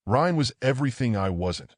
Ryan was everything I wasn't.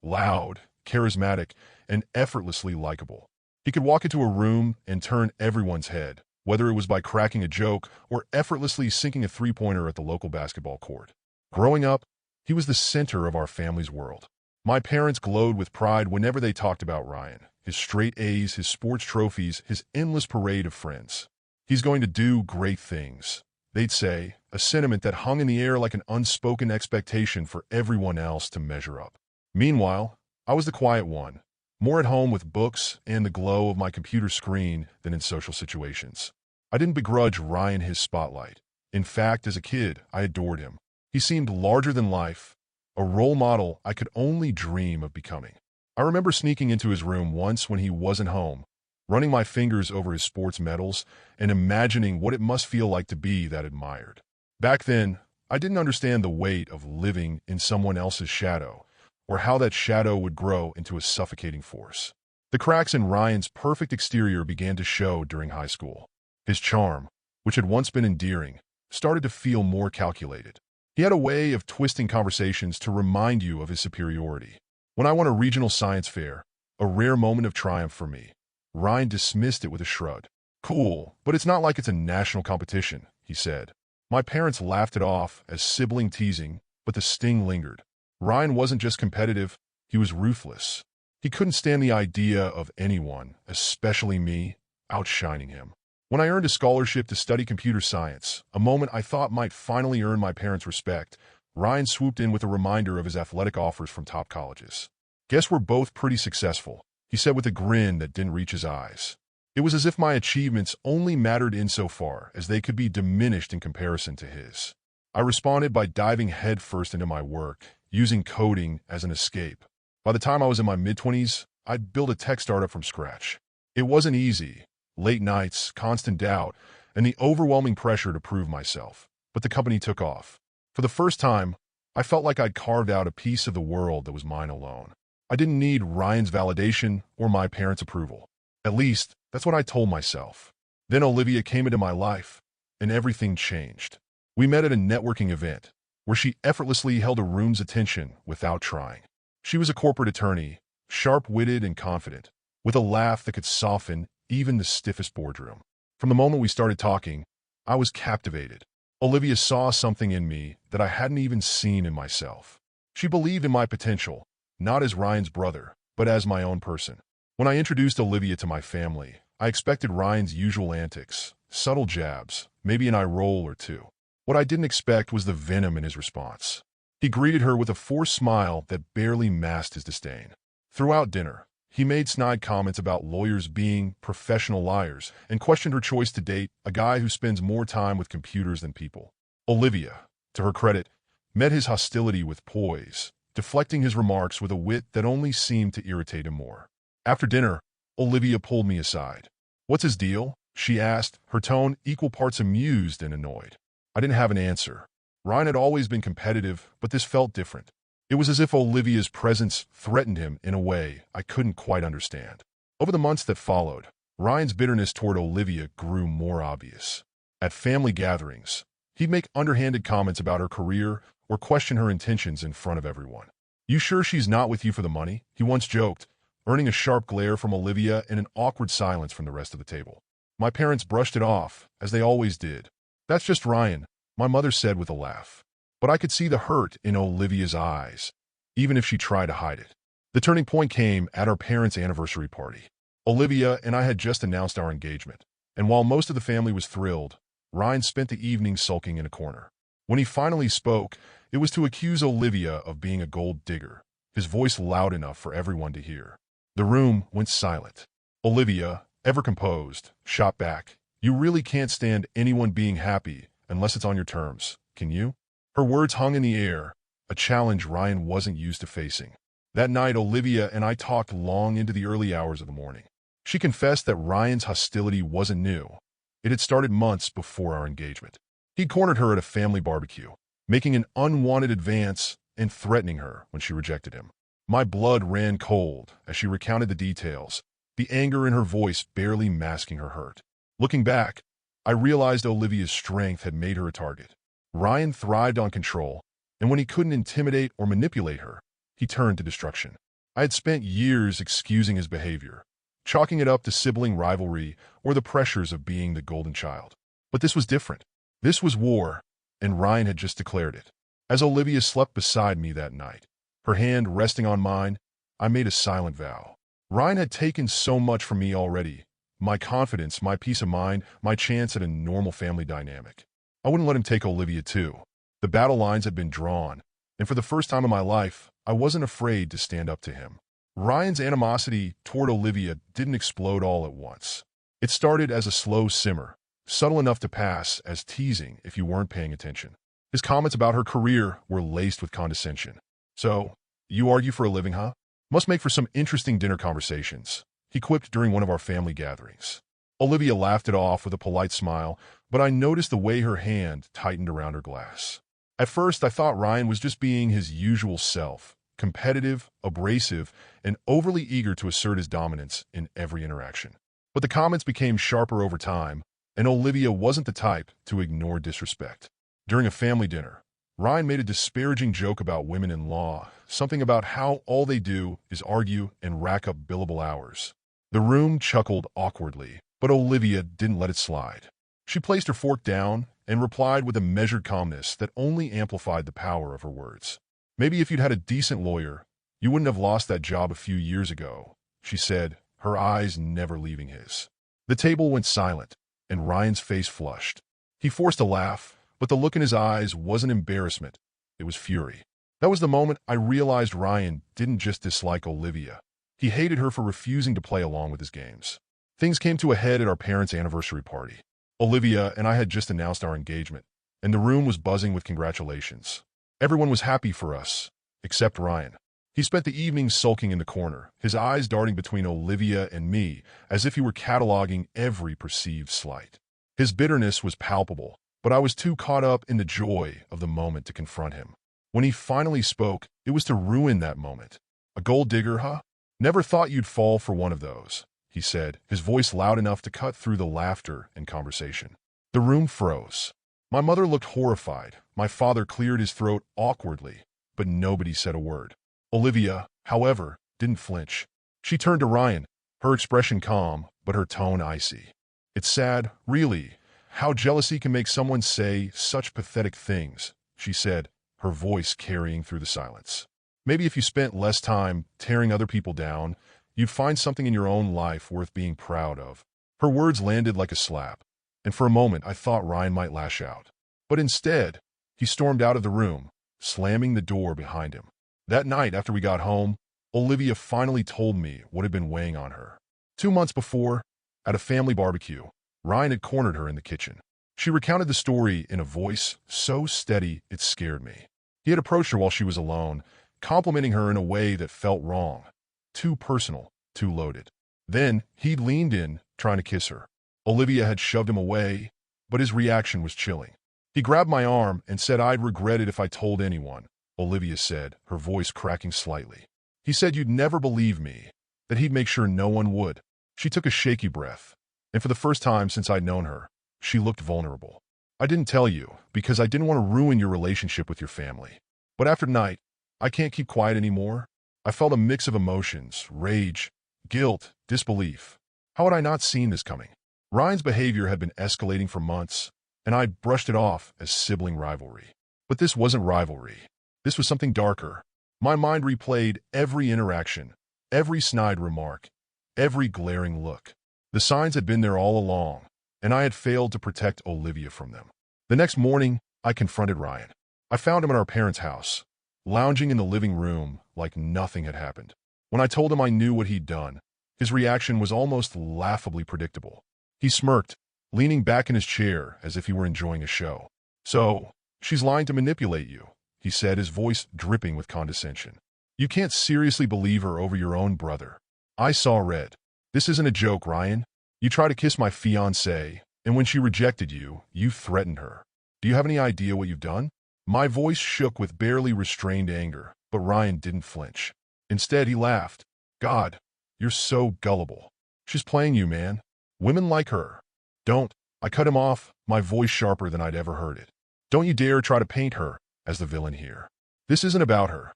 Loud, charismatic, and effortlessly likable. He could walk into a room and turn everyone's head, whether it was by cracking a joke or effortlessly sinking a three-pointer at the local basketball court. Growing up, he was the center of our family's world. My parents glowed with pride whenever they talked about Ryan, his straight A's, his sports trophies, his endless parade of friends. He's going to do great things, they'd say, a sentiment that hung in the air like an unspoken expectation for everyone else to measure up. Meanwhile, I was the quiet one, more at home with books and the glow of my computer screen than in social situations. I didn't begrudge Ryan his spotlight. In fact, as a kid, I adored him. He seemed larger than life, a role model I could only dream of becoming. I remember sneaking into his room once when he wasn't home, running my fingers over his sports medals and imagining what it must feel like to be that admired. Back then, I didn't understand the weight of living in someone else's shadow, or how that shadow would grow into a suffocating force. The cracks in Ryan's perfect exterior began to show during high school. His charm, which had once been endearing, started to feel more calculated. He had a way of twisting conversations to remind you of his superiority. When I won a regional science fair, a rare moment of triumph for me, Ryan dismissed it with a shrug. "Cool, but it's not like it's a national competition," he said. My parents laughed it off as sibling teasing, but the sting lingered. Ryan wasn't just competitive, he was ruthless. He couldn't stand the idea of anyone, especially me, outshining him. When I earned a scholarship to study computer science, a moment I thought might finally earn my parents' respect, Ryan swooped in with a reminder of his athletic offers from top colleges. "Guess we're both pretty successful," he said with a grin that didn't reach his eyes. It was as if my achievements only mattered insofar as they could be diminished in comparison to his. I responded by diving headfirst into my work, using coding as an escape. By the time I was in my mid-20s, I'd built a tech startup from scratch. It wasn't easy. Late nights, constant doubt, and the overwhelming pressure to prove myself. But the company took off. For the first time, I felt like I'd carved out a piece of the world that was mine alone. I didn't need Ryan's validation or my parents' approval. At least, that's what I told myself. Then Olivia came into my life, and everything changed. We met at a networking event, where she effortlessly held a room's attention without trying. She was a corporate attorney, sharp-witted and confident, with a laugh that could soften even the stiffest boardroom. From the moment we started talking, I was captivated. Olivia saw something in me that I hadn't even seen in myself. She believed in my potential, not as Ryan's brother, but as my own person. When I introduced Olivia to my family, I expected Ryan's usual antics, subtle jabs, maybe an eye roll or two. What I didn't expect was the venom in his response. He greeted her with a forced smile that barely masked his disdain. Throughout dinner, he made snide comments about lawyers being professional liars and questioned her choice to date a guy who spends more time with computers than people. Olivia, to her credit, met his hostility with poise, deflecting his remarks with a wit that only seemed to irritate him more. After dinner, Olivia pulled me aside. "What's his deal?" she asked, her tone equal parts amused and annoyed. I didn't have an answer. Ryan had always been competitive, but this felt different. It was as if Olivia's presence threatened him in a way I couldn't quite understand. Over the months that followed, Ryan's bitterness toward Olivia grew more obvious. At family gatherings, he'd make underhanded comments about her career or question her intentions in front of everyone. "You sure she's not with you for the money?" he once joked, earning a sharp glare from Olivia and an awkward silence from the rest of the table. My parents brushed it off, as they always did. "That's just Ryan," my mother said with a laugh. But I could see the hurt in Olivia's eyes, even if she tried to hide it. The turning point came at our parents' anniversary party. Olivia and I had just announced our engagement, and while most of the family was thrilled, Ryan spent the evening sulking in a corner. When he finally spoke, it was to accuse Olivia of being a gold digger, his voice loud enough for everyone to hear. The room went silent. Olivia, ever composed, shot back, "You really can't stand anyone being happy unless it's on your terms, can you?" Her words hung in the air, a challenge Ryan wasn't used to facing. That night, Olivia and I talked long into the early hours of the morning. She confessed that Ryan's hostility wasn't new. It had started months before our engagement. He'd cornered her at a family barbecue, making an unwanted advance and threatening her when she rejected him. My blood ran cold as she recounted the details, the anger in her voice barely masking her hurt. Looking back, I realized Olivia's strength had made her a target. Ryan thrived on control, And when he couldn't intimidate or manipulate her, he turned to destruction. I had spent years excusing his behavior, chalking it up to sibling rivalry or the pressures of being the golden child. But this was different. This was war, and Ryan had just declared it. As Olivia slept beside me that night, her hand resting on mine, I made a silent vow. Ryan had taken so much from me already. My confidence, my peace of mind, my chance at a normal family dynamic. I wouldn't let him take Olivia too. The battle lines had been drawn, and for the first time in my life, I wasn't afraid to stand up to him. Ryan's animosity toward Olivia didn't explode all at once. It started as a slow simmer, subtle enough to pass as teasing if you weren't paying attention. His comments about her career were laced with condescension. "So, you argue for a living, huh? Must make for some interesting dinner conversations," he quipped during one of our family gatherings. Olivia laughed it off with a polite smile, but I noticed the way her hand tightened around her glass. At first, I thought Ryan was just being his usual self, competitive, abrasive, and overly eager to assert his dominance in every interaction. But the comments became sharper over time, and Olivia wasn't the type to ignore disrespect. During a family dinner, Ryan made a disparaging joke about women in law, something about how all they do is argue and rack up billable hours. The room chuckled awkwardly, but Olivia didn't let it slide. She placed her fork down and replied with a measured calmness that only amplified the power of her words. "Maybe if you'd had a decent lawyer, you wouldn't have lost that job a few years ago," she said, her eyes never leaving his. The table went silent, and Ryan's face flushed. He forced a laugh, but the look in his eyes wasn't embarrassment, it was fury. That was the moment I realized Ryan didn't just dislike Olivia. He hated her for refusing to play along with his games. Things came to a head at our parents' anniversary party. Olivia and I had just announced our engagement, and the room was buzzing with congratulations. Everyone was happy for us, except Ryan. He spent the evening sulking in the corner, his eyes darting between Olivia and me, as if he were cataloging every perceived slight. His bitterness was palpable, but I was too caught up in the joy of the moment to confront him. When he finally spoke, it was to ruin that moment. "A gold digger, huh? Never thought you'd fall for one of those," he said, his voice loud enough to cut through the laughter and conversation. The room froze. My mother looked horrified. My father cleared his throat awkwardly, but nobody said a word. Olivia, however, didn't flinch. She turned to Ryan, her expression calm, but her tone icy. "It's sad, really, how jealousy can make someone say such pathetic things," she said, her voice carrying through the silence. "Maybe if you spent less time tearing other people down, you'd find something in your own life worth being proud of." Her words landed like a slap, and for a moment I thought Ryan might lash out. But instead, he stormed out of the room, slamming the door behind him. That night, after we got home, Olivia finally told me what had been weighing on her. 2 months before, at a family barbecue, Ryan had cornered her in the kitchen. She recounted the story in a voice so steady it scared me. He had approached her while she was alone, complimenting her in a way that felt wrong. Too personal, too loaded. Then, he'd leaned in, trying to kiss her. Olivia had shoved him away, but his reaction was chilling. He grabbed my arm and said I'd regret it if I told anyone, Olivia said, her voice cracking slightly. "He said you'd never believe me, that he'd make sure no one would." She took a shaky breath, and for the first time since I'd known her, she looked vulnerable. "I didn't tell you, because I didn't want to ruin your relationship with your family. But after tonight, I can't keep quiet anymore." I felt a mix of emotions, rage, guilt, disbelief. How had I not seen this coming? Ryan's behavior had been escalating for months, and I'd brushed it off as sibling rivalry. But this wasn't rivalry. This was something darker. My mind replayed every interaction, every snide remark, every glaring look. The signs had been there all along, and I had failed to protect Olivia from them. The next morning, I confronted Ryan. I found him at our parents' house, lounging in the living room like nothing had happened. When I told him I knew what he'd done, his reaction was almost laughably predictable. He smirked, leaning back in his chair as if he were enjoying a show. "So, she's lying to manipulate you," he said, his voice dripping with condescension. "You can't seriously believe her over your own brother." I saw red. "This isn't a joke, Ryan. You tried to kiss my fiancée, and when she rejected you, you threatened her. Do you have any idea what you've done?" My voice shook with barely restrained anger, but Ryan didn't flinch. Instead, he laughed. "God, you're so gullible. She's playing you, man. Women like her." "Don't." I cut him off, my voice sharper than I'd ever heard it. "Don't you dare try to paint her as the villain here. This isn't about her.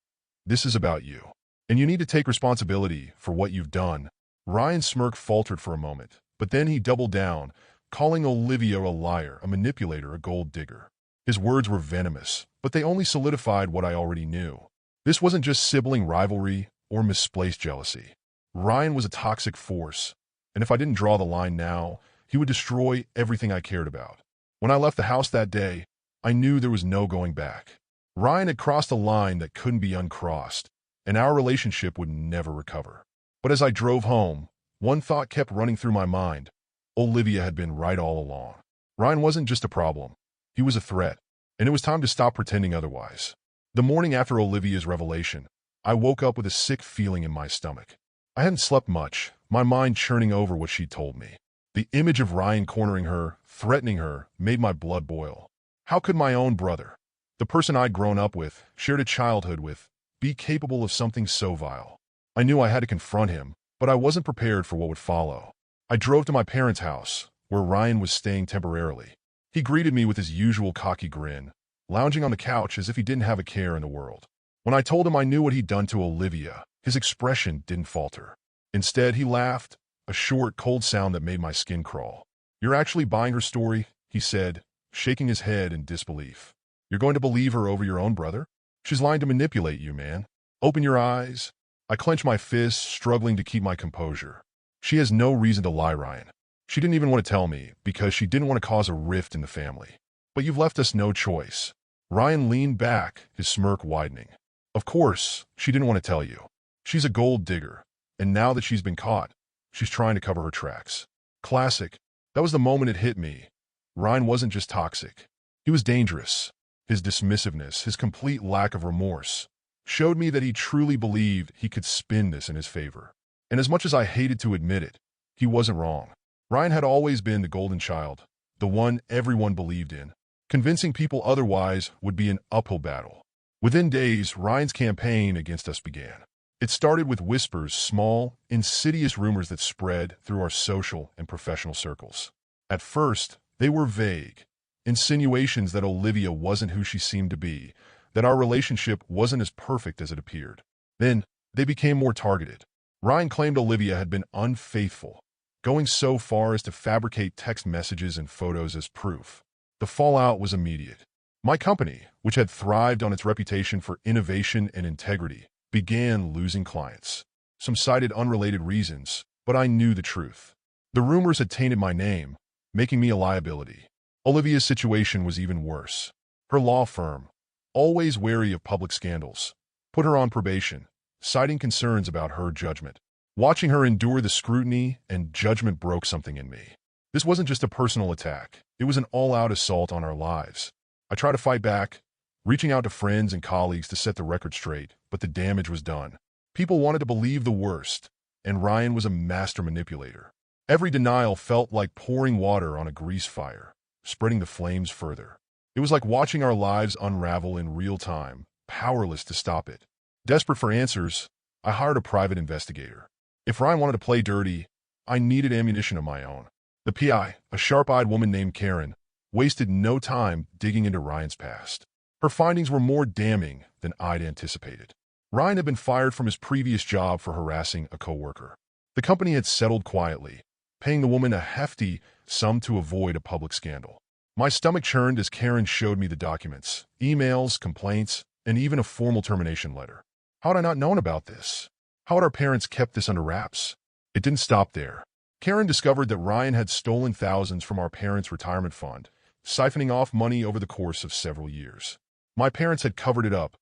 This is about you. And you need to take responsibility for what you've done. Ryan's smirk faltered for a moment, but then he doubled down, calling Olivia a liar, a manipulator, a gold digger. His words were venomous, but they only solidified what I already knew. This wasn't just sibling rivalry or misplaced jealousy. Ryan was a toxic force, and if I didn't draw the line now, he would destroy everything I cared about. When I left the house that day, I knew there was no going back. Ryan had crossed a line that couldn't be uncrossed, and our relationship would never recover. But as I drove home, one thought kept running through my mind. Olivia had been right all along. Ryan wasn't just a problem. He was a threat, and it was time to stop pretending otherwise. The morning after Olivia's revelation, I woke up with a sick feeling in my stomach. I hadn't slept much, my mind churning over what she'd told me. The image of Ryan cornering her, threatening her, made my blood boil. How could my own brother, the person I'd grown up with, shared a childhood with, be capable of something so vile? I knew I had to confront him, but I wasn't prepared for what would follow. I drove to my parents' house, where Ryan was staying temporarily. He greeted me with his usual cocky grin, lounging on the couch as if he didn't have a care in the world. When I told him I knew what he'd done to Olivia, his expression didn't falter. Instead, he laughed, a short, cold sound that made my skin crawl. "You're actually buying her story," he said, shaking his head in disbelief. "You're going to believe her over your own brother? She's lying to manipulate you, man. Open your eyes." I clenched my fists, struggling to keep my composure. "She has no reason to lie, Ryan. She didn't even want to tell me because she didn't want to cause a rift in the family. But you've left us no choice." Ryan leaned back, his smirk widening. "Of course, she didn't want to tell you. She's a gold digger, and now that she's been caught, she's trying to cover her tracks." Classic. That was the moment it hit me. Ryan wasn't just toxic. He was dangerous. His dismissiveness, his complete lack of remorse, showed me that he truly believed he could spin this in his favor. And as much as I hated to admit it, he wasn't wrong. Ryan had always been the golden child, the one everyone believed in. Convincing people otherwise would be an uphill battle. Within days, Ryan's campaign against us began. It started with whispers, small, insidious rumors that spread through our social and professional circles. At first, they were vague, insinuations that Olivia wasn't who she seemed to be, that our relationship wasn't as perfect as it appeared. Then, they became more targeted. Ryan claimed Olivia had been unfaithful, going so far as to fabricate text messages and photos as proof. The fallout was immediate. My company, which had thrived on its reputation for innovation and integrity, began losing clients. Some cited unrelated reasons, but I knew the truth. The rumors had tainted my name, making me a liability. Olivia's situation was even worse. Her law firm, always wary of public scandals, put her on probation, citing concerns about her judgment. Watching her endure the scrutiny and judgment broke something in me. This wasn't just a personal attack. It was an all-out assault on our lives. I tried to fight back, reaching out to friends and colleagues to set the record straight, but the damage was done. People wanted to believe the worst, and Ryan was a master manipulator. Every denial felt like pouring water on a grease fire, spreading the flames further. It was like watching our lives unravel in real time, powerless to stop it. Desperate for answers, I hired a private investigator. If Ryan wanted to play dirty, I needed ammunition of my own. The PI, a sharp-eyed woman named Karen, wasted no time digging into Ryan's past. Her findings were more damning than I'd anticipated. Ryan had been fired from his previous job for harassing a coworker. The company had settled quietly, paying the woman a hefty sum to avoid a public scandal. My stomach churned as Karen showed me the documents, emails, complaints, and even a formal termination letter. How had I not known about this? How had our parents kept this under wraps? It didn't stop there. Karen discovered that Ryan had stolen thousands from our parents' retirement fund, siphoning off money over the course of several years. My parents had covered it up,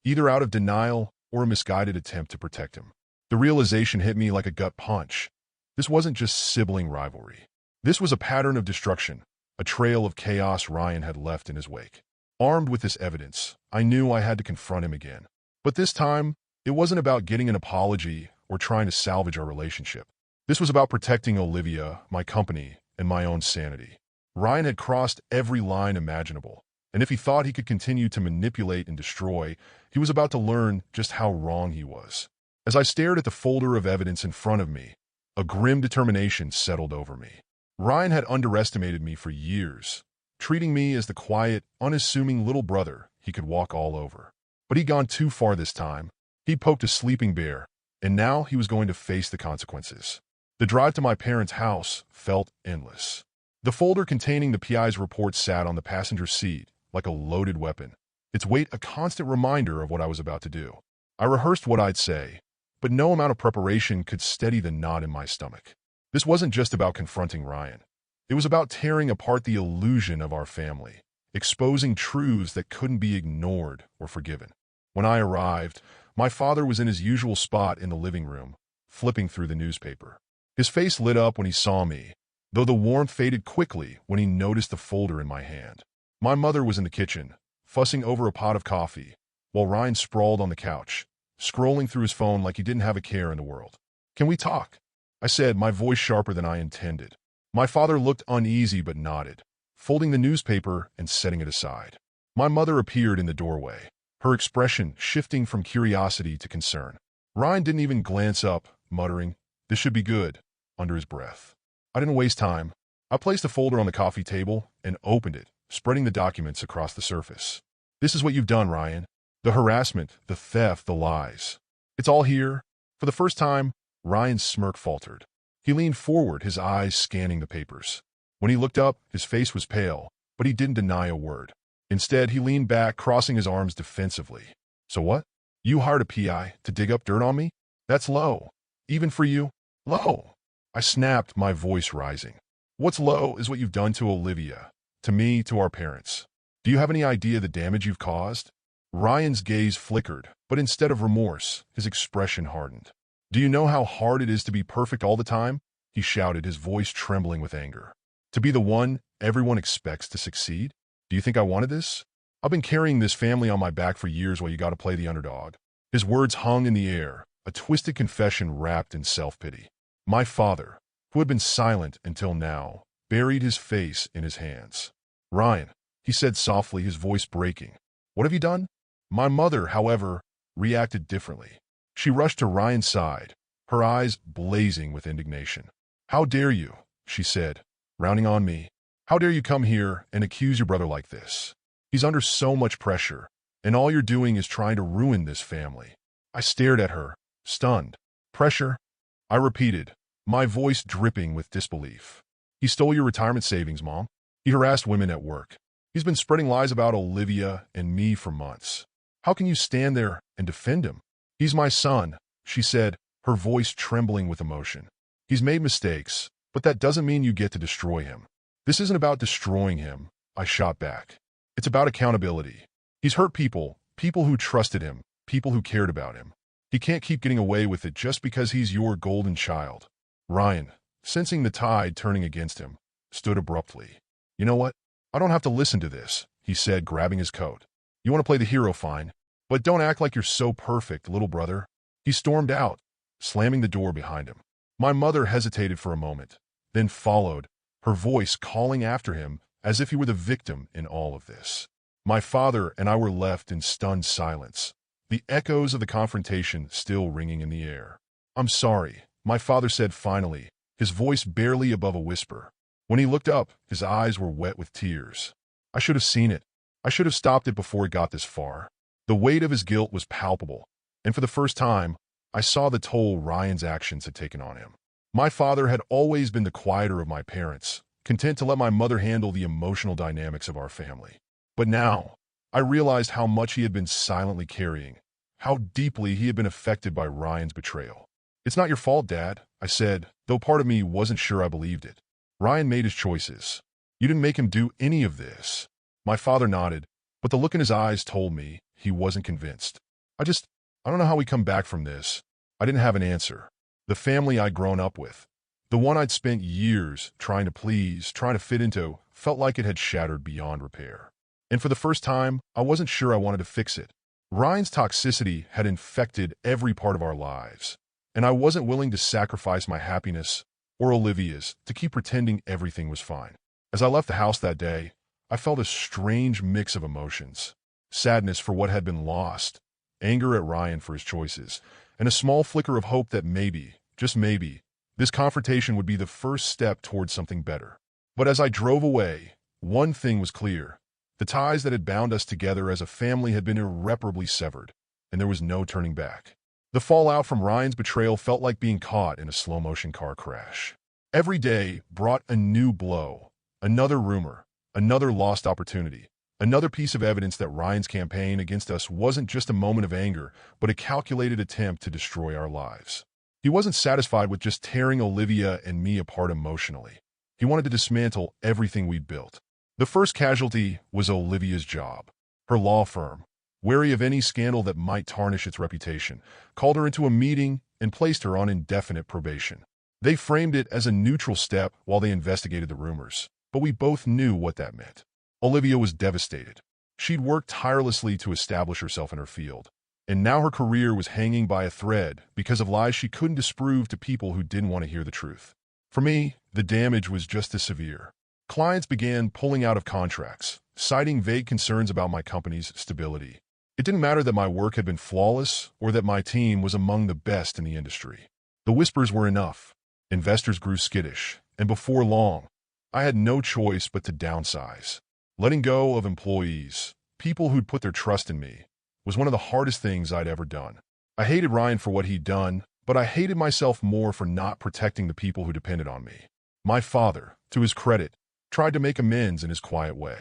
either out of denial or a misguided attempt to protect him. The realization hit me like a gut punch. This wasn't just sibling rivalry. This was a pattern of destruction, a trail of chaos Ryan had left in his wake. Armed with this evidence, I knew I had to confront him again. But this time, it wasn't about getting an apology or trying to salvage our relationship. This was about protecting Olivia, my company, and my own sanity. Ryan had crossed every line imaginable, and if he thought he could continue to manipulate and destroy, he was about to learn just how wrong he was. As I stared at the folder of evidence in front of me, a grim determination settled over me. Ryan had underestimated me for years, treating me as the quiet, unassuming little brother he could walk all over. But he'd gone too far this time. He'd poked a sleeping bear, and now he was going to face the consequences. The drive to my parents' house felt endless. The folder containing the PI's report sat on the passenger seat like a loaded weapon, its weight a constant reminder of what I was about to do. I rehearsed what I'd say, but no amount of preparation could steady the knot in my stomach. This wasn't just about confronting Ryan. It was about tearing apart the illusion of our family, exposing truths that couldn't be ignored or forgiven. When I arrived, my father was in his usual spot in the living room, flipping through the newspaper. His face lit up when he saw me, though the warmth faded quickly when he noticed the folder in my hand. My mother was in the kitchen, fussing over a pot of coffee, while Ryan sprawled on the couch, scrolling through his phone like he didn't have a care in the world. "Can we talk?" I said, my voice sharper than I intended. My father looked uneasy but nodded, folding the newspaper and setting it aside. My mother appeared in the doorway, her expression shifting from curiosity to concern. Ryan didn't even glance up, muttering, "This should be good," under his breath. I didn't waste time. I placed the folder on the coffee table and opened it, spreading the documents across the surface. "This is what you've done, Ryan. The harassment, the theft, the lies. It's all here." For the first time, Ryan's smirk faltered. He leaned forward, his eyes scanning the papers. When he looked up, his face was pale, but he didn't deny a word. Instead, he leaned back, crossing his arms defensively. "So what? You hired a PI to dig up dirt on me? That's low. Even for you? Low." I snapped, my voice rising. "What's low is what you've done to Olivia, to me, to our parents. Do you have any idea the damage you've caused?" Ryan's gaze flickered, but instead of remorse, his expression hardened. "Do you know how hard it is to be perfect all the time?" he shouted, his voice trembling with anger. "To be the one everyone expects to succeed? Do you think I wanted this? I've been carrying this family on my back for years while you got to play the underdog." His words hung in the air, a twisted confession wrapped in self-pity. My father, who had been silent until now, buried his face in his hands. "Ryan," he said softly, his voice breaking. "What have you done?" My mother, however, reacted differently. She rushed to Ryan's side, her eyes blazing with indignation. "How dare you," she said, rounding on me. "How dare you come here and accuse your brother like this? He's under so much pressure, and all you're doing is trying to ruin this family." I stared at her, stunned. "Pressure?" I repeated, my voice dripping with disbelief. "He stole your retirement savings, Mom. He harassed women at work. He's been spreading lies about Olivia and me for months. How can you stand there and defend him?" "He's my son," she said, her voice trembling with emotion. "He's made mistakes, but that doesn't mean you get to destroy him." "This isn't about destroying him," I shot back. "It's about accountability. He's hurt people, people who trusted him, people who cared about him. He can't keep getting away with it just because he's your golden child." Ryan, sensing the tide turning against him, stood abruptly. "You know what? I don't have to listen to this," he said, grabbing his coat. "You want to play the hero, fine. But don't act like you're so perfect, little brother." He stormed out, slamming the door behind him. My mother hesitated for a moment, then followed, her voice calling after him as if he were the victim in all of this. My father and I were left in stunned silence, the echoes of the confrontation still ringing in the air. "I'm sorry," my father said finally, his voice barely above a whisper. When he looked up, his eyes were wet with tears. "I should have seen it. I should have stopped it before it got this far." The weight of his guilt was palpable, and for the first time, I saw the toll Ryan's actions had taken on him. My father had always been the quieter of my parents, content to let my mother handle the emotional dynamics of our family. But now, I realized how much he had been silently carrying, how deeply he had been affected by Ryan's betrayal. "It's not your fault, Dad," I said, though part of me wasn't sure I believed it. "Ryan made his choices. You didn't make him do any of this." My father nodded, but the look in his eyes told me he wasn't convinced. I don't know how we come back from this." I didn't have an answer. The family I'd grown up with, the one I'd spent years trying to please, trying to fit into, felt like it had shattered beyond repair. And for the first time, I wasn't sure I wanted to fix it. Ryan's toxicity had infected every part of our lives, and I wasn't willing to sacrifice my happiness or Olivia's to keep pretending everything was fine. As I left the house that day, I felt a strange mix of emotions. Sadness for what had been lost, anger at Ryan for his choices, and a small flicker of hope that maybe, just maybe, this confrontation would be the first step towards something better. But as I drove away, one thing was clear. The ties that had bound us together as a family had been irreparably severed, and there was no turning back. The fallout from Ryan's betrayal felt like being caught in a slow-motion car crash. Every day brought a new blow, another rumor, another lost opportunity, another piece of evidence that Ryan's campaign against us wasn't just a moment of anger, but a calculated attempt to destroy our lives. He wasn't satisfied with just tearing Olivia and me apart emotionally. He wanted to dismantle everything we'd built. The first casualty was Olivia's job. Her law firm, wary of any scandal that might tarnish its reputation, called her into a meeting and placed her on indefinite probation. They framed it as a neutral step while they investigated the rumors, but we both knew what that meant. Olivia was devastated. She'd worked tirelessly to establish herself in her field, and now her career was hanging by a thread because of lies she couldn't disprove to people who didn't want to hear the truth. For me, the damage was just as severe. Clients began pulling out of contracts, citing vague concerns about my company's stability. It didn't matter that my work had been flawless or that my team was among the best in the industry. The whispers were enough. Investors grew skittish, and before long, I had no choice but to downsize. Letting go of employees, people who'd put their trust in me, was one of the hardest things I'd ever done. I hated Ryan for what he'd done, but I hated myself more for not protecting the people who depended on me. My father, to his credit, tried to make amends in his quiet way.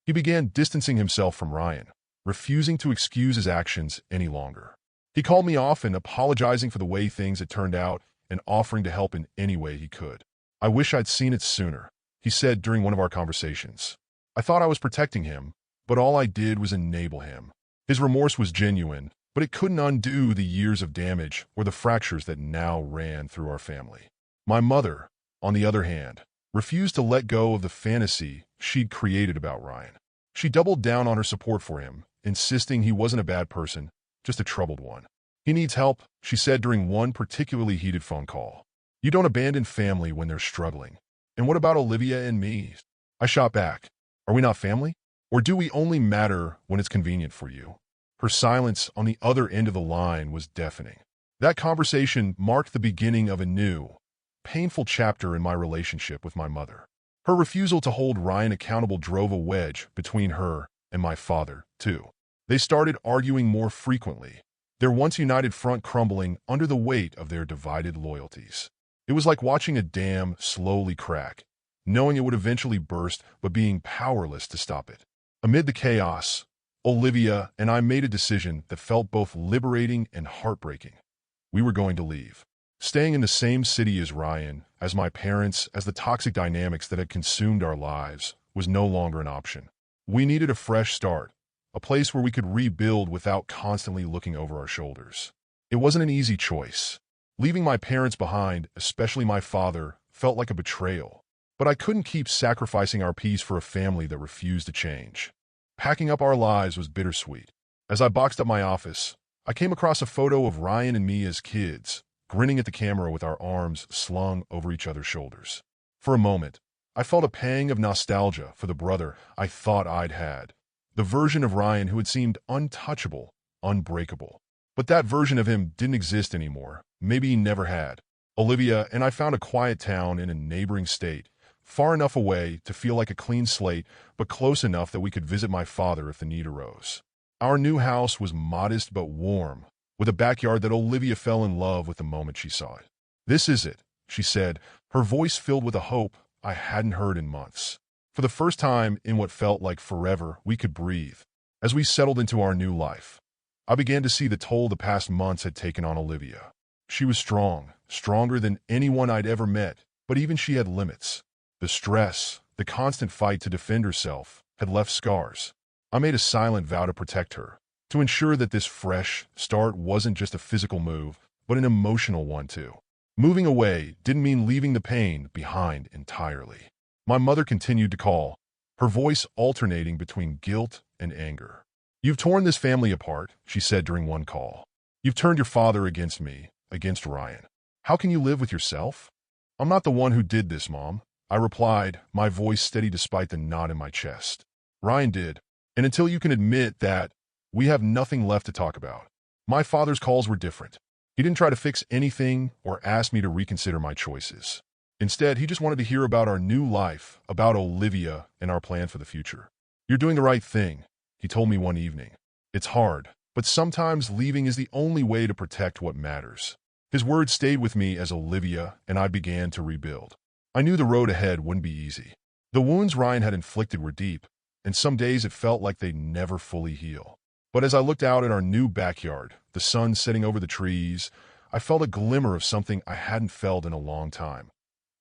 He began distancing himself from Ryan, refusing to excuse his actions any longer. He called me often, apologizing for the way things had turned out and offering to help in any way he could. "I wish I'd seen it sooner," he said during one of our conversations. I thought I was protecting him, but all I did was enable him. His remorse was genuine, but it couldn't undo the years of damage or the fractures that now ran through our family. My mother, on the other hand, refused to let go of the fantasy she'd created about Ryan. She doubled down on her support for him, insisting he wasn't a bad person, just a troubled one. "He needs help," she said during one particularly heated phone call. "You don't abandon family when they're struggling. And what about Olivia and me?" I shot back. "Are we not family? Or do we only matter when it's convenient for you?" Her silence on the other end of the line was deafening. That conversation marked the beginning of a new, painful chapter in my relationship with my mother. Her refusal to hold Ryan accountable drove a wedge between her and my father, too. They started arguing more frequently, their once united front crumbling under the weight of their divided loyalties. It was like watching a dam slowly crack, knowing it would eventually burst but being powerless to stop it. Amid the chaos, Olivia and I made a decision that felt both liberating and heartbreaking. We were going to leave. Staying in the same city as Ryan, as my parents, as the toxic dynamics that had consumed our lives, was no longer an option. We needed a fresh start, a place where we could rebuild without constantly looking over our shoulders. It wasn't an easy choice. Leaving my parents behind, especially my father, felt like a betrayal. But I couldn't keep sacrificing our peace for a family that refused to change. Packing up our lives was bittersweet. As I boxed up my office, I came across a photo of Ryan and me as kids, grinning at the camera with our arms slung over each other's shoulders. For a moment, I felt a pang of nostalgia for the brother I thought I'd had, the version of Ryan who had seemed untouchable, unbreakable. But that version of him didn't exist anymore. Maybe he never had. Olivia and I found a quiet town in a neighboring state, far enough away to feel like a clean slate, but close enough that we could visit my father if the need arose. Our new house was modest but warm, with a backyard that Olivia fell in love with the moment she saw it. "This is it," she said, her voice filled with a hope I hadn't heard in months. For the first time in what felt like forever, we could breathe. As we settled into our new life, I began to see the toll the past months had taken on Olivia. She was strong, stronger than anyone I'd ever met, but even she had limits. The stress, the constant fight to defend herself, had left scars. I made a silent vow to protect her, to ensure that this fresh start wasn't just a physical move, but an emotional one too. Moving away didn't mean leaving the pain behind entirely. My mother continued to call, her voice alternating between guilt and anger. "You've torn this family apart," she said during one call. "You've turned your father against me, against Ryan. How can you live with yourself?" "I'm not the one who did this, Mom," I replied, my voice steady despite the knot in my chest. "Ryan did. And until you can admit that, we have nothing left to talk about." My father's calls were different. He didn't try to fix anything or ask me to reconsider my choices. Instead, he just wanted to hear about our new life, about Olivia, and our plan for the future. "You're doing the right thing," he told me one evening. "It's hard, but sometimes leaving is the only way to protect what matters." His words stayed with me as Olivia and I began to rebuild. I knew the road ahead wouldn't be easy. The wounds Ryan had inflicted were deep, and some days it felt like they'd never fully heal. But as I looked out at our new backyard, the sun setting over the trees, I felt a glimmer of something I hadn't felt in a long time.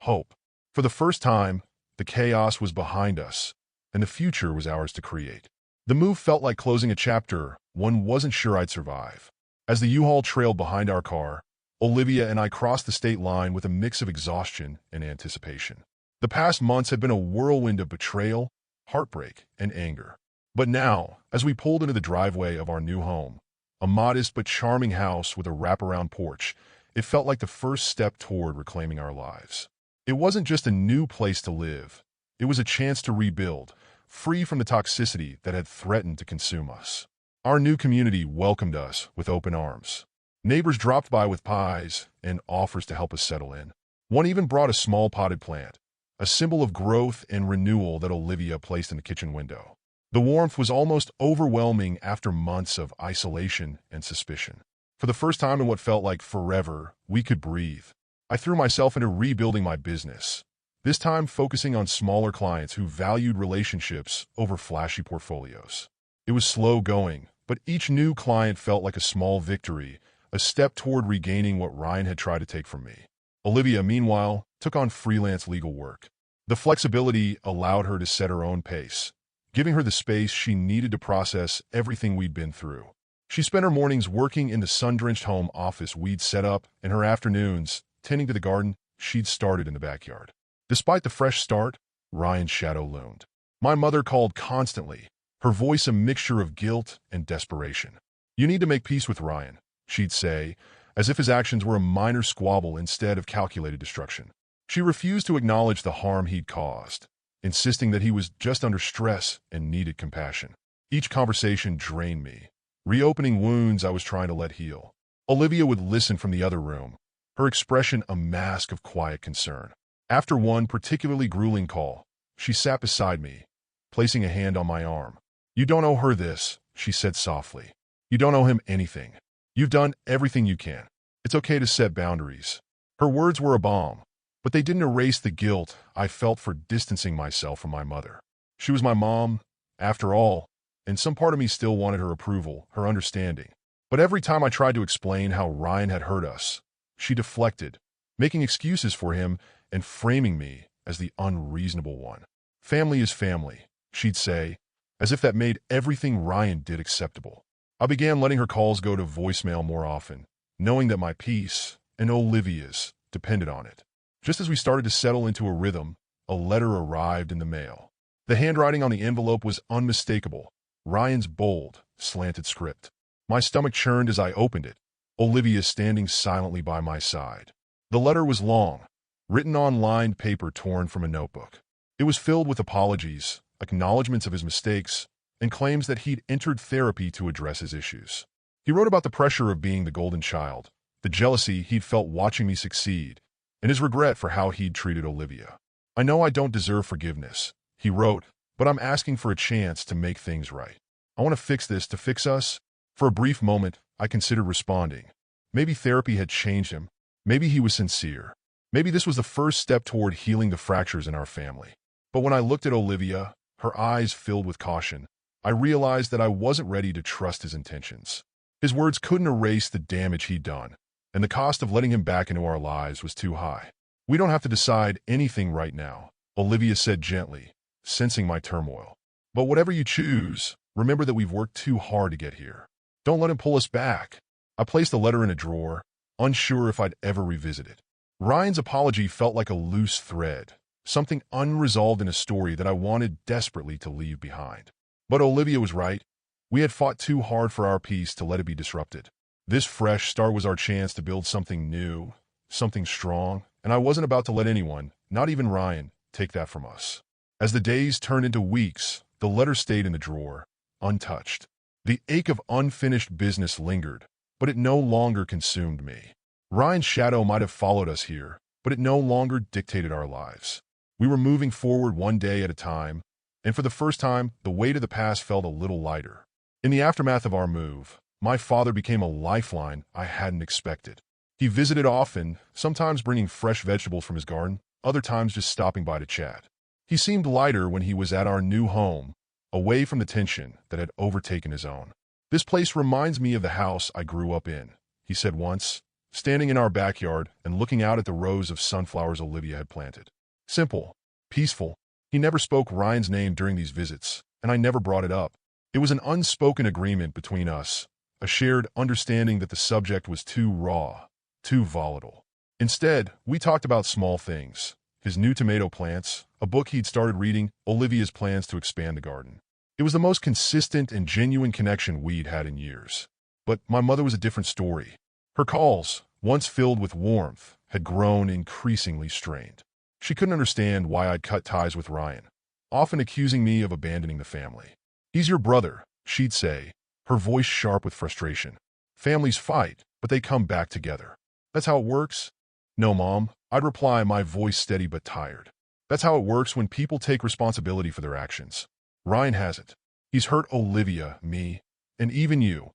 Hope. For the first time, the chaos was behind us, and the future was ours to create. The move felt like closing a chapter one wasn't sure I'd survive. As the U-Haul trailed behind our car, Olivia and I crossed the state line with a mix of exhaustion and anticipation. The past months had been a whirlwind of betrayal, heartbreak, and anger. But now, as we pulled into the driveway of our new home, a modest but charming house with a wraparound porch, it felt like the first step toward reclaiming our lives. It wasn't just a new place to live. It was a chance to rebuild, free from the toxicity that had threatened to consume us. Our new community welcomed us with open arms. Neighbors dropped by with pies and offers to help us settle in. One even brought a small potted plant, a symbol of growth and renewal that Olivia placed in the kitchen window. The warmth was almost overwhelming after months of isolation and suspicion. For the first time in what felt like forever, we could breathe. I threw myself into rebuilding my business, this time focusing on smaller clients who valued relationships over flashy portfolios. It was slow going, but each new client felt like a small victory, a step toward regaining what Ryan had tried to take from me. Olivia, meanwhile, took on freelance legal work. The flexibility allowed her to set her own pace, giving her the space she needed to process everything we'd been through. She spent her mornings working in the sun-drenched home office we'd set up, and her afternoons tending to the garden she'd started in the backyard. Despite the fresh start, Ryan's shadow loomed. My mother called constantly, her voice a mixture of guilt and desperation. "You need to make peace with Ryan," she'd say, as if his actions were a minor squabble instead of calculated destruction. She refused to acknowledge the harm he'd caused, insisting that he was just under stress and needed compassion. Each conversation drained me, reopening wounds I was trying to let heal. Olivia would listen from the other room, her expression a mask of quiet concern. After one particularly grueling call, she sat beside me, placing a hand on my arm. "You don't owe her this," she said softly. "You don't owe him anything. You've done everything you can. It's okay to set boundaries." Her words were a balm, but they didn't erase the guilt I felt for distancing myself from my mother. She was my mom, after all, and some part of me still wanted her approval, her understanding. But every time I tried to explain how Ryan had hurt us, she deflected, making excuses for him and framing me as the unreasonable one. "Family is family," she'd say, as if that made everything Ryan did acceptable. I began letting her calls go to voicemail more often, knowing that my peace, and Olivia's, depended on it. Just as we started to settle into a rhythm, a letter arrived in the mail. The handwriting on the envelope was unmistakable, Ryan's bold, slanted script. My stomach churned as I opened it, Olivia standing silently by my side. The letter was long, written on lined paper torn from a notebook. It was filled with apologies, acknowledgments of his mistakes, and claims that he'd entered therapy to address his issues. He wrote about the pressure of being the golden child, the jealousy he'd felt watching me succeed, and his regret for how he'd treated Olivia. "I know I don't deserve forgiveness," he wrote, "but I'm asking for a chance to make things right. I want to fix this to fix us." For a brief moment, I considered responding. Maybe therapy had changed him. Maybe he was sincere. Maybe this was the first step toward healing the fractures in our family. But when I looked at Olivia, her eyes filled with caution, I realized that I wasn't ready to trust his intentions. His words couldn't erase the damage he'd done, and the cost of letting him back into our lives was too high. "We don't have to decide anything right now," Olivia said gently, sensing my turmoil. "But whatever you choose, remember that we've worked too hard to get here. Don't let him pull us back." I placed the letter in a drawer, unsure if I'd ever revisit it. Ryan's apology felt like a loose thread, something unresolved in a story that I wanted desperately to leave behind. But Olivia was right. We had fought too hard for our peace to let it be disrupted. This fresh start was our chance to build something new, something strong, and I wasn't about to let anyone, not even Ryan, take that from us. As the days turned into weeks, the letter stayed in the drawer, untouched. The ache of unfinished business lingered, but it no longer consumed me. Ryan's shadow might have followed us here, but it no longer dictated our lives. We were moving forward one day at a time, And for the first time, the weight of the past felt a little lighter. In the aftermath of our move, my father became a lifeline I hadn't expected. He visited often, sometimes bringing fresh vegetables from his garden, other times just stopping by to chat. He seemed lighter when he was at our new home, away from the tension that had overtaken his own. "This place reminds me of the house I grew up in," he said once, standing in our backyard and looking out at the rows of sunflowers Olivia had planted. Simple, peaceful. He never spoke Ryan's name during these visits, and I never brought it up. It was an unspoken agreement between us, a shared understanding that the subject was too raw, too volatile. Instead, we talked about small things: his new tomato plants, a book he'd started reading, Olivia's plans to expand the garden. It was the most consistent and genuine connection we'd had in years. But my mother was a different story. Her calls, once filled with warmth, had grown increasingly strained. She couldn't understand why I'd cut ties with Ryan, often accusing me of abandoning the family. "He's your brother," she'd say, her voice sharp with frustration. "Families fight, but they come back together. That's how it works." "No, Mom," I'd reply, my voice steady but tired. "That's how it works when people take responsibility for their actions. Ryan hasn't. He's hurt Olivia, me, and even you.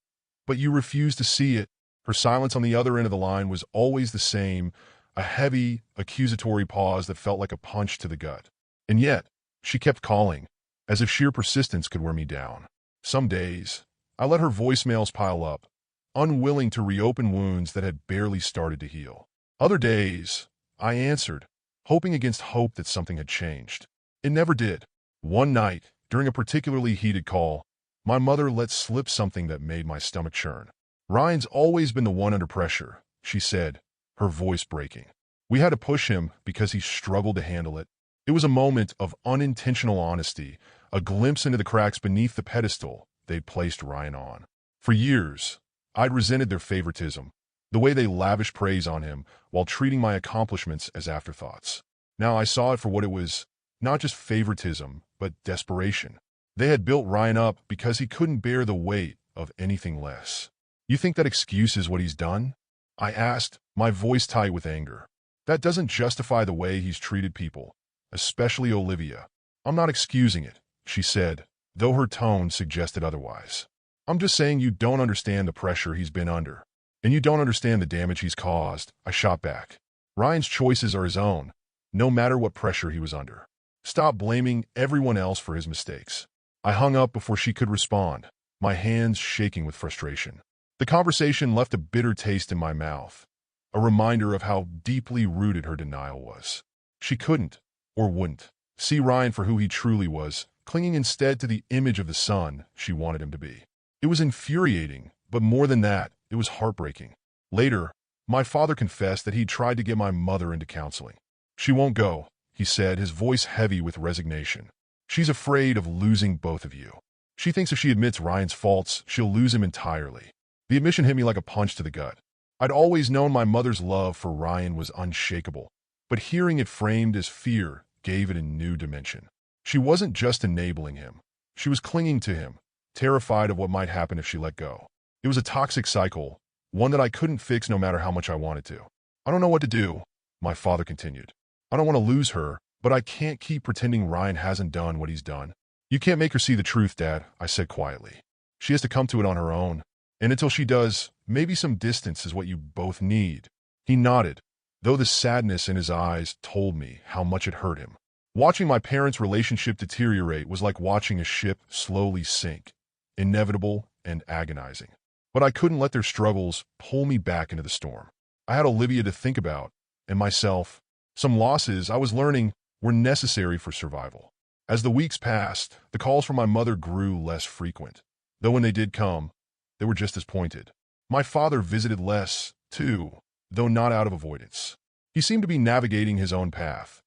But you refuse to see it." Her silence on the other end of the line was always the same, a heavy, accusatory pause that felt like a punch to the gut. And yet, she kept calling, as if sheer persistence could wear me down. Some days, I let her voicemails pile up, unwilling to reopen wounds that had barely started to heal. Other days, I answered, hoping against hope that something had changed. It never did. One night, during a particularly heated call, my mother let slip something that made my stomach churn. "Ryan's always been the one under pressure," she said, her voice breaking. "We had to push him because he struggled to handle it." It was a moment of unintentional honesty, a glimpse into the cracks beneath the pedestal they'd placed Ryan on. For years, I'd resented their favoritism, the way they lavished praise on him while treating my accomplishments as afterthoughts. Now I saw it for what it was, not just favoritism, but desperation. They had built Ryan up because he couldn't bear the weight of anything less. "You think that excuse is what he's done?" I asked, my voice tight with anger. "That doesn't justify the way he's treated people, especially Olivia." "I'm not excusing it," she said, though her tone suggested otherwise. "I'm just saying you don't understand the pressure he's been under. And you don't understand the damage he's caused," I shot back. "Ryan's choices are his own, no matter what pressure he was under. Stop blaming everyone else for his mistakes." I hung up before she could respond, my hands shaking with frustration. The conversation left a bitter taste in my mouth, a reminder of how deeply rooted her denial was. She couldn't, or wouldn't, see Ryan for who he truly was, clinging instead to the image of the son she wanted him to be. It was infuriating, but more than that, it was heartbreaking. Later, my father confessed that he'd tried to get my mother into counseling. "She won't go," he said, his voice heavy with resignation. "She's afraid of losing both of you. She thinks if she admits Ryan's faults, she'll lose him entirely." The admission hit me like a punch to the gut. I'd always known my mother's love for Ryan was unshakable, but hearing it framed as fear gave it a new dimension. She wasn't just enabling him. She was clinging to him, terrified of what might happen if she let go. It was a toxic cycle, one that I couldn't fix no matter how much I wanted to. "I don't know what to do," my father continued. "I don't want to lose her, but I can't keep pretending Ryan hasn't done what he's done." "You can't make her see the truth, Dad," I said quietly. "She has to come to it on her own. And until she does, maybe some distance is what you both need." He nodded, though the sadness in his eyes told me how much it hurt him. Watching my parents' relationship deteriorate was like watching a ship slowly sink, inevitable and agonizing. But I couldn't let their struggles pull me back into the storm. I had Olivia to think about, and myself. Some losses, I was learning, were necessary for survival. As the weeks passed, the calls from my mother grew less frequent, though when they did come, they were just as pointed. My father visited less, too, though not out of avoidance. He seemed to be navigating his own path,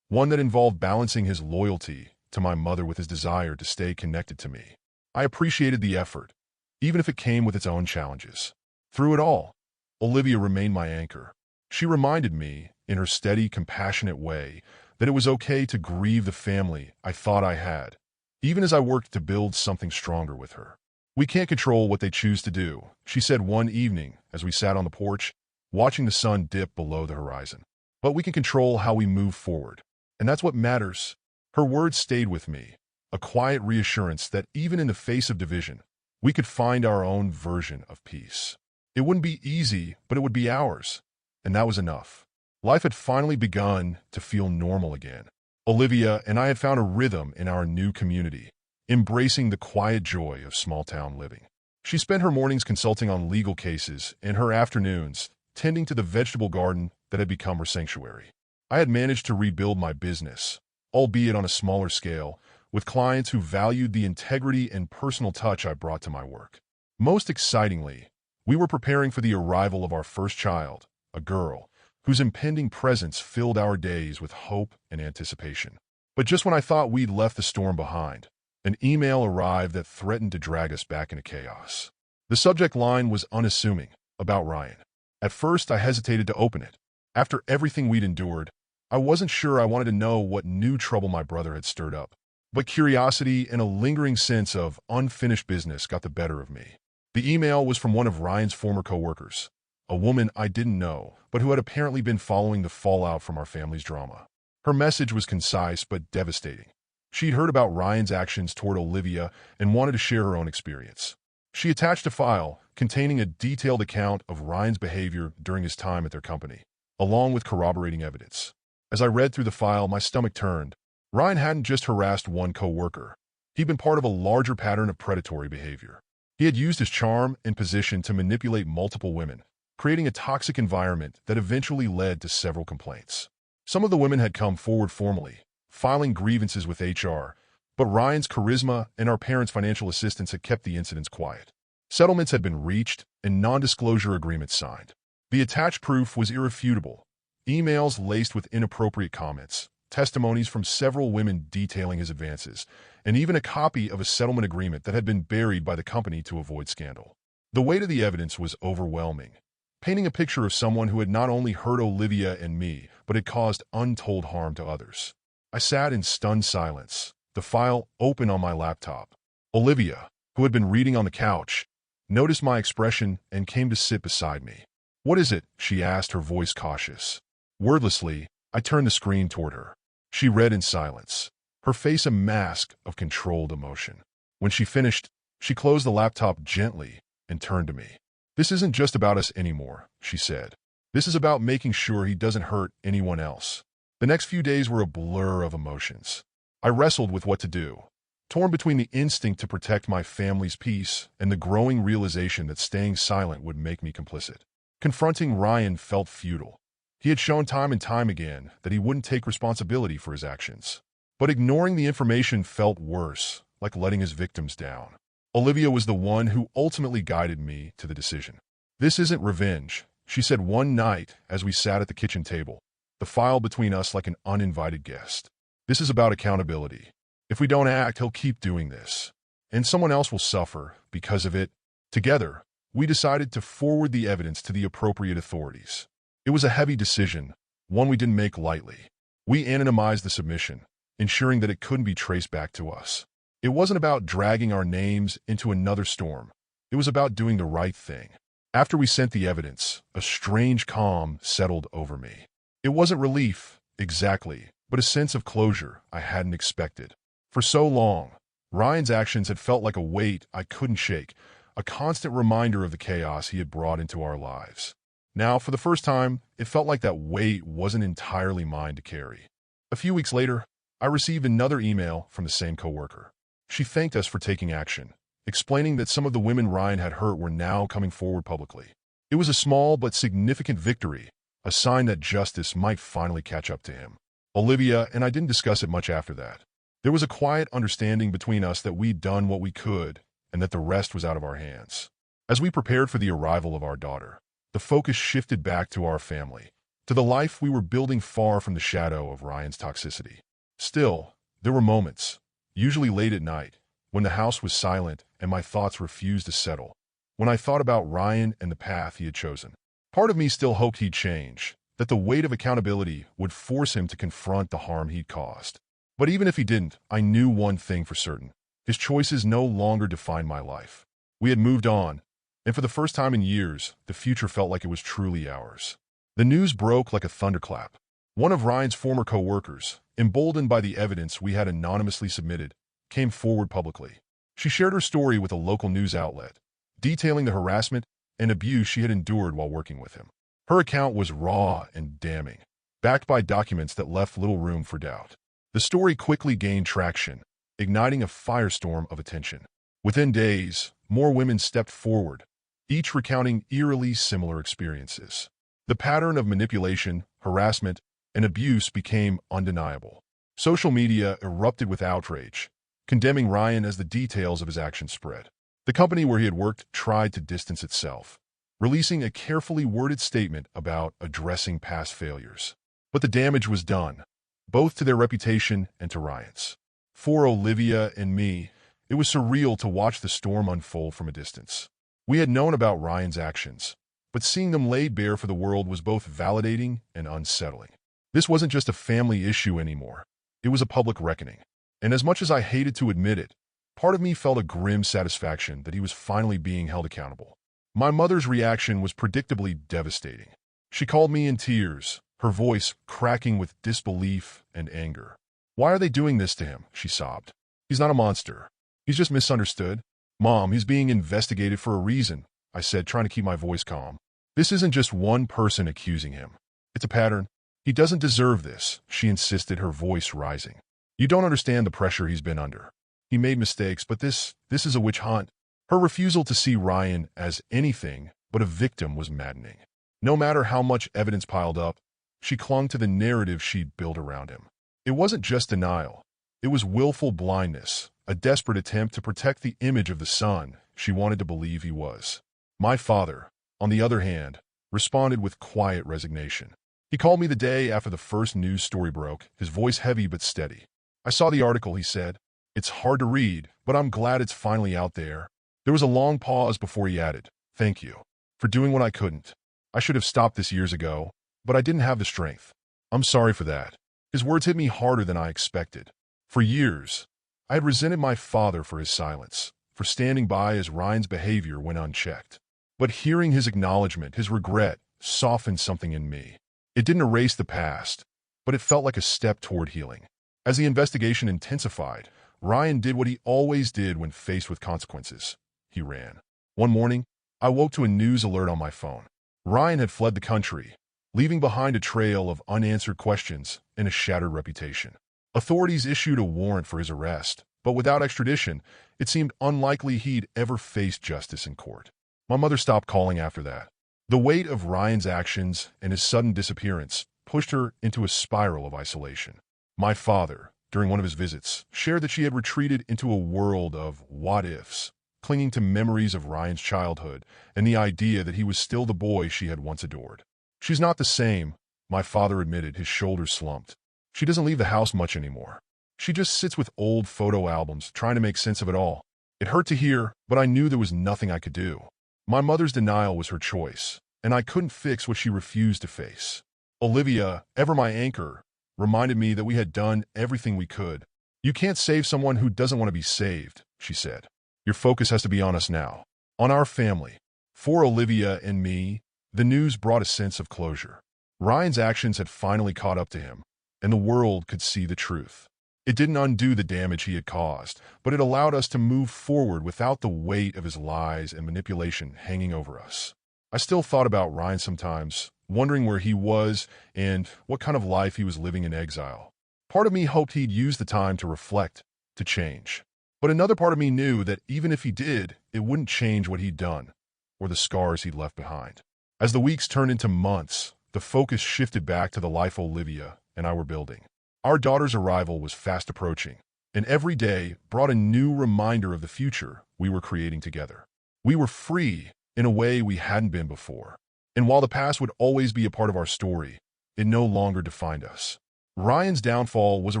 one that involved balancing his loyalty to my mother with his desire to stay connected to me. I appreciated the effort, even if it came with its own challenges. Through it all, Olivia remained my anchor. She reminded me, in her steady, compassionate way, that it was okay to grieve the family I thought I had, even as I worked to build something stronger with her. "We can't control what they choose to do," she said one evening as we sat on the porch, watching the sun dip below the horizon. "But we can control how we move forward. And that's what matters." Her words stayed with me, a quiet reassurance that even in the face of division, we could find our own version of peace. It wouldn't be easy, but it would be ours, and that was enough. Life had finally begun to feel normal again. Olivia and I had found a rhythm in our new community, embracing the quiet joy of small-town living. She spent her mornings consulting on legal cases and her afternoons tending to the vegetable garden that had become her sanctuary. I had managed to rebuild my business, albeit on a smaller scale, with clients who valued the integrity and personal touch I brought to my work. Most excitingly, we were preparing for the arrival of our first child, a girl, whose impending presence filled our days with hope and anticipation. But just when I thought we'd left the storm behind, an email arrived that threatened to drag us back into chaos. The subject line was unassuming, about Ryan. At first, I hesitated to open it. After everything we'd endured, I wasn't sure I wanted to know what new trouble my brother had stirred up. But curiosity and a lingering sense of unfinished business got the better of me. The email was from one of Ryan's former co-workers, a woman I didn't know, but who had apparently been following the fallout from our family's drama. Her message was concise but devastating. She'd heard about Ryan's actions toward Olivia and wanted to share her own experience. She attached a file containing a detailed account of Ryan's behavior during his time at their company, along with corroborating evidence. As I read through the file, my stomach turned. Ryan hadn't just harassed one co-worker. He'd been part of a larger pattern of predatory behavior. He had used his charm and position to manipulate multiple women, creating a toxic environment that eventually led to several complaints. Some of the women had come forward formally, filing grievances with HR, but Ryan's charisma and our parents' financial assistance had kept the incidents quiet. Settlements had been reached and non-disclosure agreements signed. The attached proof was irrefutable. Emails laced with inappropriate comments, testimonies from several women detailing his advances, and even a copy of a settlement agreement that had been buried by the company to avoid scandal. The weight of the evidence was overwhelming, painting a picture of someone who had not only hurt Olivia and me, but had caused untold harm to others. I sat in stunned silence, the file open on my laptop. Olivia, who had been reading on the couch, noticed my expression and came to sit beside me. "What is it?" she asked, her voice cautious. Wordlessly, I turned the screen toward her. She read in silence, her face a mask of controlled emotion. When she finished, she closed the laptop gently and turned to me. "This isn't just about us anymore," she said. "This is about making sure he doesn't hurt anyone else." The next few days were a blur of emotions. I wrestled with what to do, torn between the instinct to protect my family's peace and the growing realization that staying silent would make me complicit. Confronting Ryan felt futile. He had shown time and time again that he wouldn't take responsibility for his actions. But ignoring the information felt worse, like letting his victims down. Olivia was the one who ultimately guided me to the decision. "This isn't revenge," she said one night as we sat at the kitchen table, the file between us like an uninvited guest. "This is about accountability. If we don't act, he'll keep doing this. And someone else will suffer because of it." Together, we decided to forward the evidence to the appropriate authorities. It was a heavy decision, one we didn't make lightly. We anonymized the submission, ensuring that it couldn't be traced back to us. It wasn't about dragging our names into another storm. It was about doing the right thing. After we sent the evidence, a strange calm settled over me. It wasn't relief, exactly, but a sense of closure I hadn't expected. For so long, Ryan's actions had felt like a weight I couldn't shake, a constant reminder of the chaos he had brought into our lives. Now, for the first time, it felt like that weight wasn't entirely mine to carry. A few weeks later, I received another email from the same coworker. She thanked us for taking action, explaining that some of the women Ryan had hurt were now coming forward publicly. It was a small but significant victory, a sign that justice might finally catch up to him. Olivia and I didn't discuss it much after that. There was a quiet understanding between us that we'd done what we could and that the rest was out of our hands. As we prepared for the arrival of our daughter, the focus shifted back to our family, to the life we were building far from the shadow of Ryan's toxicity. Still, there were moments, usually late at night, when the house was silent and my thoughts refused to settle, when I thought about Ryan and the path he had chosen. Part of me still hoped he'd change, that the weight of accountability would force him to confront the harm he'd caused. But even if he didn't, I knew one thing for certain. His choices no longer defined my life. We had moved on, and for the first time in years, the future felt like it was truly ours. The news broke like a thunderclap. One of Ryan's former co-workers, emboldened by the evidence we had anonymously submitted, came forward publicly. She shared her story with a local news outlet, detailing the harassment and abuse she had endured while working with him. Her account was raw and damning, backed by documents that left little room for doubt. The story quickly gained traction, igniting a firestorm of attention. Within days, more women stepped forward, each recounting eerily similar experiences. The pattern of manipulation, harassment, and abuse became undeniable. Social media erupted with outrage, condemning Ryan as the details of his actions spread. The company where he had worked tried to distance itself, releasing a carefully worded statement about addressing past failures. But the damage was done, both to their reputation and to Ryan's. For Olivia and me, it was surreal to watch the storm unfold from a distance. We had known about Ryan's actions, but seeing them laid bare for the world was both validating and unsettling. This wasn't just a family issue anymore. It was a public reckoning. And as much as I hated to admit it, part of me felt a grim satisfaction that he was finally being held accountable. My mother's reaction was predictably devastating. She called me in tears, her voice cracking with disbelief and anger. "Why are they doing this to him?" she sobbed. "He's not a monster. He's just misunderstood." "Mom, he's being investigated for a reason," I said, trying to keep my voice calm. "This isn't just one person accusing him. It's a pattern. He doesn't deserve this," she insisted, her voice rising. "You don't understand the pressure he's been under. He made mistakes, but this is a witch hunt." Her refusal to see Ryan as anything but a victim was maddening. No matter how much evidence piled up, she clung to the narrative she'd built around him. It wasn't just denial. It was willful blindness, a desperate attempt to protect the image of the son she wanted to believe he was. My father, on the other hand, responded with quiet resignation. He called me the day after the first news story broke, his voice heavy but steady. "I saw the article," he said. "It's hard to read, but I'm glad it's finally out there." There was a long pause before he added, "Thank you for doing what I couldn't. I should have stopped this years ago, but I didn't have the strength. I'm sorry for that." His words hit me harder than I expected. For years, I had resented my father for his silence, for standing by as Ryan's behavior went unchecked. But hearing his acknowledgement, his regret, softened something in me. It didn't erase the past, but it felt like a step toward healing. As the investigation intensified, Ryan did what he always did when faced with consequences. He ran. One morning, I woke to a news alert on my phone. Ryan had fled the country, leaving behind a trail of unanswered questions and a shattered reputation. Authorities issued a warrant for his arrest, but without extradition, it seemed unlikely he'd ever face justice in court. My mother stopped calling after that. The weight of Ryan's actions and his sudden disappearance pushed her into a spiral of isolation. My father, during one of his visits, shared that she had retreated into a world of what-ifs, clinging to memories of Ryan's childhood and the idea that he was still the boy she had once adored. "She's not the same," my father admitted, his shoulders slumped. "She doesn't leave the house much anymore. She just sits with old photo albums, trying to make sense of it all." It hurt to hear, but I knew there was nothing I could do. My mother's denial was her choice, and I couldn't fix what she refused to face. Olivia, ever my anchor, reminded me that we had done everything we could. "You can't save someone who doesn't want to be saved," she said. "Your focus has to be on us now, on our family." For Olivia and me, the news brought a sense of closure. Ryan's actions had finally caught up to him, and the world could see the truth. It didn't undo the damage he had caused, but it allowed us to move forward without the weight of his lies and manipulation hanging over us. I still thought about Ryan sometimes, wondering where he was and what kind of life he was living in exile. Part of me hoped he'd use the time to reflect, to change. But another part of me knew that even if he did, it wouldn't change what he'd done, or the scars he'd left behind. As the weeks turned into months, the focus shifted back to the life Olivia and I were building. Our daughter's arrival was fast approaching, and every day brought a new reminder of the future we were creating together. We were free in a way we hadn't been before. And while the past would always be a part of our story, it no longer defined us. Ryan's downfall was a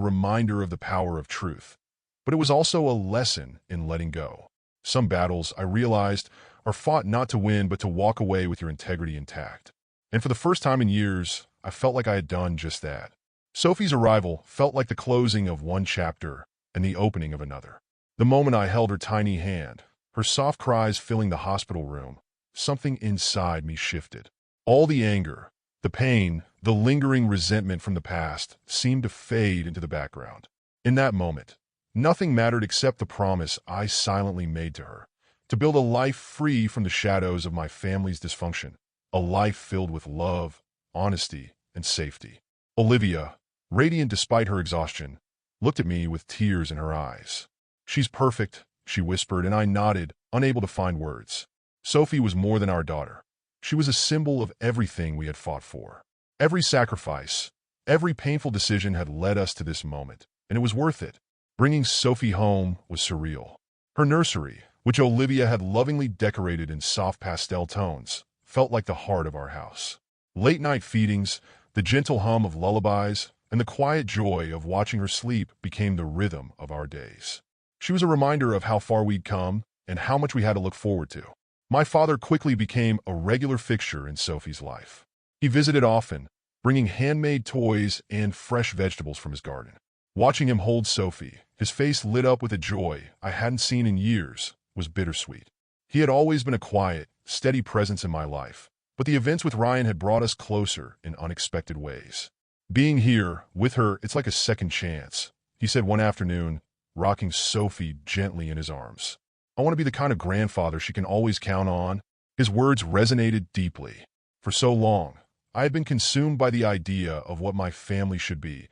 reminder of the power of truth, but it was also a lesson in letting go. Some battles, I realized, are fought not to win but to walk away with your integrity intact. And for the first time in years, I felt like I had done just that. Sophie's arrival felt like the closing of one chapter and the opening of another. The moment I held her tiny hand, her soft cries filling the hospital room, something inside me shifted. All the anger, the pain, the lingering resentment from the past seemed to fade into the background. In that moment, Nothing mattered except the promise I silently made to her, to build a life free from the shadows of my family's dysfunction, a life filled with love, honesty, and safety. Olivia, radiant despite her exhaustion, looked at me with tears in her eyes. "She's perfect," she whispered, and I nodded, unable to find words. Sophie was more than our daughter. She was a symbol of everything we had fought for. Every sacrifice, every painful decision had led us to this moment, and it was worth it. Bringing Sophie home was surreal. Her nursery, which Olivia had lovingly decorated in soft pastel tones, felt like the heart of our house. Late-night feedings, the gentle hum of lullabies, and the quiet joy of watching her sleep became the rhythm of our days. She was a reminder of how far we'd come and how much we had to look forward to. My father quickly became a regular fixture in Sophie's life. He visited often, bringing handmade toys and fresh vegetables from his garden. Watching him hold Sophie, his face lit up with a joy I hadn't seen in years, was bittersweet. He had always been a quiet, steady presence in my life, but the events with Ryan had brought us closer in unexpected ways. "Being here, with her, it's like a second chance," he said one afternoon, rocking Sophie gently in his arms. "I want to be the kind of grandfather she can always count on." His words resonated deeply. For so long, I had been consumed by the idea of what my family should be,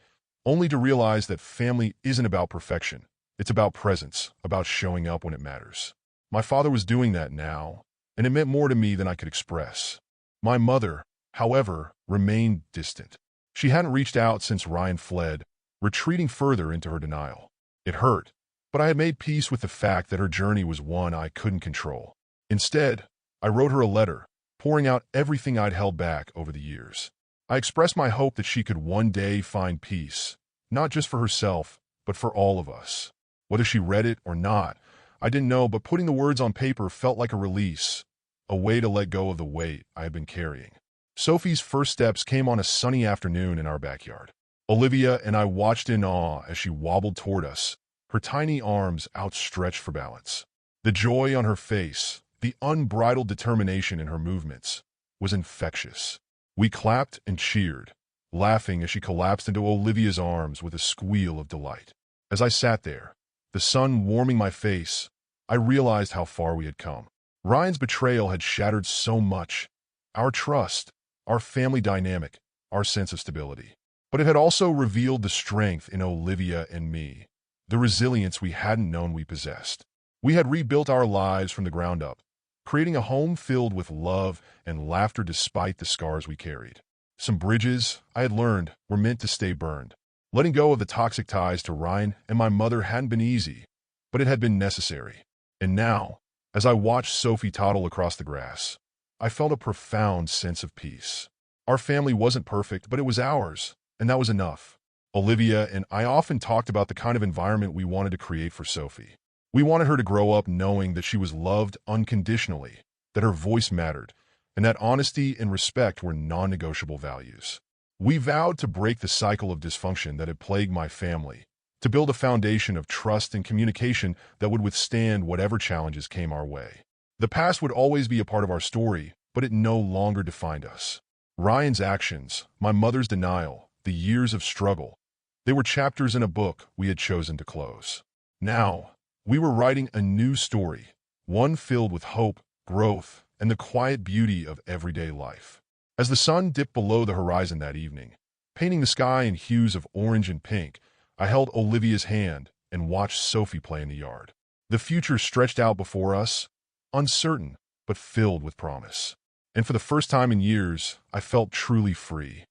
only to realize that family isn't about perfection. It's about presence, about showing up when it matters. My father was doing that now, and it meant more to me than I could express. My mother, however, remained distant. She hadn't reached out since Ryan fled, retreating further into her denial. It hurt, but I had made peace with the fact that her journey was one I couldn't control. Instead, I wrote her a letter, pouring out everything I'd held back over the years. I expressed my hope that she could one day find peace, not just for herself, but for all of us. Whether she read it or not, I didn't know, but putting the words on paper felt like a release, a way to let go of the weight I had been carrying. Sophie's first steps came on a sunny afternoon in our backyard. Olivia and I watched in awe as she wobbled toward us, her tiny arms outstretched for balance. The joy on her face, the unbridled determination in her movements, was infectious. We clapped and cheered, laughing as she collapsed into Olivia's arms with a squeal of delight. As I sat there, the sun warming my face, I realized how far we had come. Ryan's betrayal had shattered so much: our trust, our family dynamic, our sense of stability. But it had also revealed the strength in Olivia and me, the resilience we hadn't known we possessed. We had rebuilt our lives from the ground up, creating a home filled with love and laughter despite the scars we carried. Some bridges, I had learned, were meant to stay burned. Letting go of the toxic ties to Ryan and my mother hadn't been easy, but it had been necessary. And now, as I watched Sophie toddle across the grass, I felt a profound sense of peace. Our family wasn't perfect, but it was ours, and that was enough. Olivia and I often talked about the kind of environment we wanted to create for Sophie. We wanted her to grow up knowing that she was loved unconditionally, that her voice mattered, and that honesty and respect were non-negotiable values. We vowed to break the cycle of dysfunction that had plagued my family, to build a foundation of trust and communication that would withstand whatever challenges came our way. The past would always be a part of our story, but it no longer defined us. Ryan's actions, my mother's denial, the years of struggle, they were chapters in a book we had chosen to close. Now, we were writing a new story, one filled with hope, growth, and the quiet beauty of everyday life. As the sun dipped below the horizon that evening, painting the sky in hues of orange and pink, I held Olivia's hand and watched Sophie play in the yard. The future stretched out before us, uncertain, but filled with promise. And for the first time in years, I felt truly free.